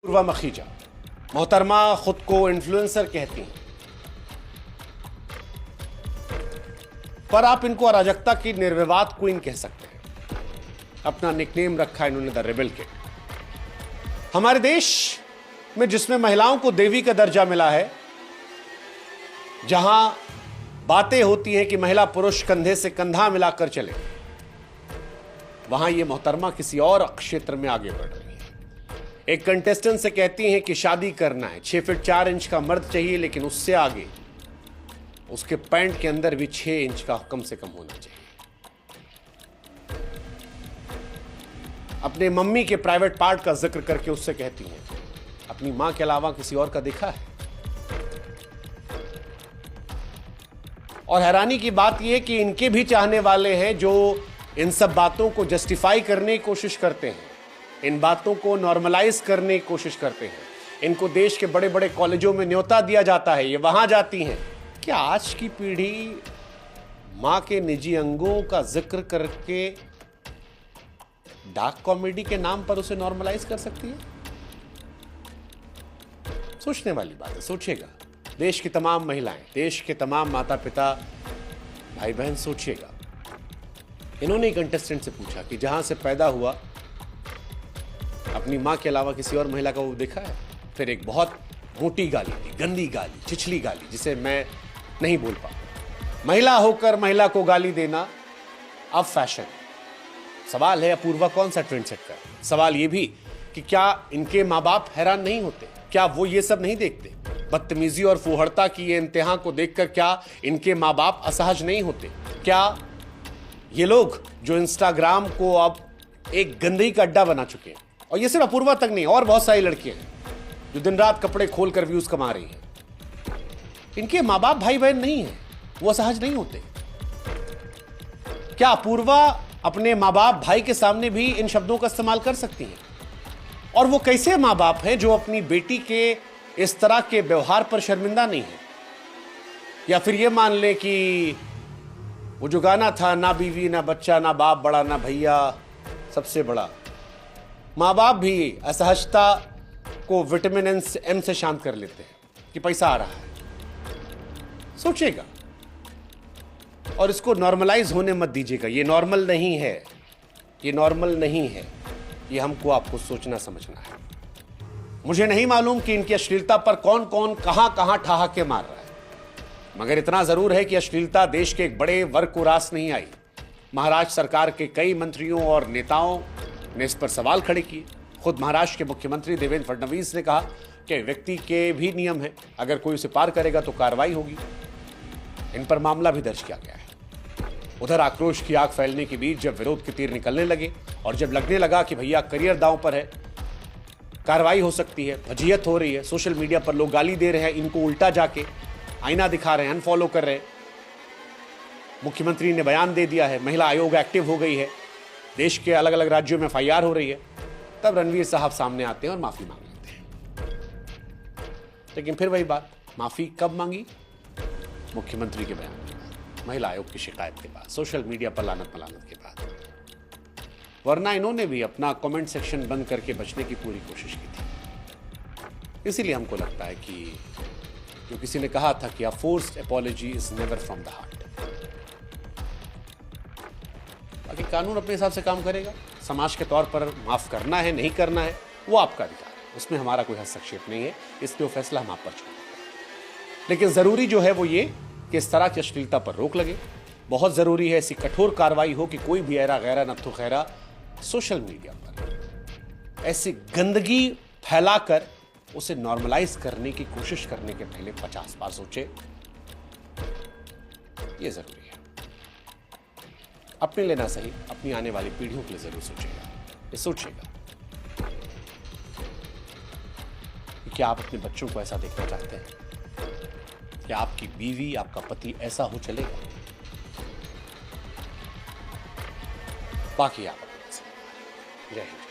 पूर्वा मखीजा मोहतरमा खुद को इन्फ्लुएंसर कहती हैं, पर आप इनको अराजकता की निर्विवाद क्वीन कह सकते हैं। अपना निकनेम रखा है इन्होंने द रेबल किड। हमारे देश में जिसमें महिलाओं को देवी का दर्जा मिला है, जहां बातें होती हैं कि महिला पुरुष कंधे से कंधा मिलाकर चले, वहां ये मोहतरमा किसी और क्षेत्र में आगे बढ़ रही है। एक कंटेस्टेंट से कहती हैं कि शादी करना है, 6 फीट 4 इंच का मर्द चाहिए, लेकिन उससे आगे उसके पैंट के अंदर भी 6 इंच का कम से कम होना चाहिए। अपने मम्मी के प्राइवेट पार्ट का जिक्र करके उससे कहती हैं, अपनी मां के अलावा किसी और का देखा है? और हैरानी की बात यह कि इनके भी चाहने वाले हैं जो इन सब बातों को जस्टिफाई करने की कोशिश करते हैं, इन बातों को नॉर्मलाइज करने की कोशिश करते हैं। इनको देश के बड़े बड़े कॉलेजों में न्योता दिया जाता है, ये वहां जाती हैं। क्या आज की पीढ़ी मां के निजी अंगों का जिक्र करके डार्क कॉमेडी के नाम पर उसे नॉर्मलाइज कर सकती है? सोचने वाली बात है, सोचिएगा। देश की तमाम महिलाएं, देश के तमाम माता पिता, भाई बहन, सोचिएगा। इन्होंने कंटेस्टेंट से पूछा कि जहां से पैदा हुआ अपनी मां के अलावा किसी और महिला का वो देखा है? फिर एक बहुत मोटी गाली दी, गंदी गाली, छिछली गाली, जिसे मैं नहीं बोल पाऊं। महिला होकर महिला को गाली देना अब फैशन है। सवाल है अपूर्वा कौन सा ट्रेंड सेट कर? सवाल यह भी कि क्या इनके मां बाप हैरान नहीं होते? क्या वो ये सब नहीं देखते? बदतमीजी और फूहड़ता की ये इंतहा को देखकर क्या इनके मां बाप असहज नहीं होते? क्या ये लोग जो इंस्टाग्राम को अब एक गंदगी का अड्डा बना चुके हैं, और ये सिर्फ अपूर्वा तक नहीं, और बहुत सारी लड़कियां हैं जो दिन रात कपड़े खोलकर व्यूज कमा रही हैं, इनके मां बाप भाई बहन नहीं है, वो असहज नहीं होते? क्या अपूर्वा अपने मां बाप भाई के सामने भी इन शब्दों का इस्तेमाल कर सकती हैं? और वो कैसे मां बाप हैं जो अपनी बेटी के इस तरह के व्यवहार पर शर्मिंदा नहीं है? या फिर ये मान ले कि वो जो गाना था, ना बीवी ना बच्चा ना बाप बड़ा ना भैया सबसे बड़ा, मां बाप भी असहजता को विटामिन एम से शांत कर लेते हैं कि पैसा आ रहा है। सोचिएगा और इसको नॉर्मलाइज होने मत दीजिएगा। ये नॉर्मल नहीं है, ये नॉर्मल नहीं है। ये हमको आपको सोचना समझना है। मुझे नहीं मालूम कि इनकी अश्लीलता पर कौन कौन कहां कहां ठहाके मार रहा है, मगर इतना जरूर है कि अश्लीलता देश के एक बड़े वर्ग को रास नहीं आई। महाराष्ट्र सरकार के कई मंत्रियों और नेताओं ने इस पर सवाल खड़े किए। खुद महाराष्ट्र के मुख्यमंत्री देवेंद्र फडणवीस ने कहा कि व्यक्ति के भी नियम है, अगर कोई उसे पार करेगा तो कार्रवाई होगी। इन पर मामला भी दर्ज किया गया है। उधर आक्रोश की आग फैलने के बीच जब विरोध के तीर निकलने लगे और जब लगने लगा कि भैया करियर दांव पर है, कार्रवाई हो सकती है, फजीहत हो रही है, सोशल मीडिया पर लोग गाली दे रहे हैं, इनको उल्टा जाके आईना दिखा रहे हैं, अनफॉलो कर रहे हैं, मुख्यमंत्री ने बयान दे दिया है, महिला आयोग एक्टिव हो गई है, देश के अलग अलग राज्यों में FIR हो रही है, तब रणवीर साहब सामने आते हैं और माफी मांग लेते हैं। लेकिन फिर वही बात, माफी कब मांगी? मुख्यमंत्री के बयान के बाद, महिला आयोग की शिकायत के बाद, सोशल मीडिया पर लानत मलानत के बाद। वरना इन्होंने भी अपना कमेंट सेक्शन बंद करके बचने की पूरी कोशिश की थी। इसीलिए हमको लगता है कि जो किसी ने कहा था कि a forced apology is never from the heart. बाकी कानून अपने हिसाब से काम करेगा। समाज के तौर पर माफ करना है नहीं करना है वो आपका अधिकार है, उसमें हमारा कोई हस्तक्षेप नहीं है। इसलिए वो फैसला हम आप पर छोड़ते हैं। लेकिन जरूरी जो है वो ये कि इस तरह की अश्लीलता पर रोक लगे। बहुत जरूरी है ऐसी कठोर कार्रवाई हो कि कोई भी ऐरा गैरा नत्थु खैरा सोशल मीडिया पर ऐसी गंदगी फैलाकर उसे नॉर्मलाइज करने की कोशिश करने के पहले 50 बार सोचे। यह जरूरी है। अपने लिए ना सही, अपनी आने वाली पीढ़ियों के लिए जरूर सोचेगा। ये सोचेगा कि क्या आप अपने बच्चों को ऐसा देखना चाहते हैं? क्या आपकी बीवी, आपका पति ऐसा हो चलेगा? बाकी आप अपने से। जय हिंद।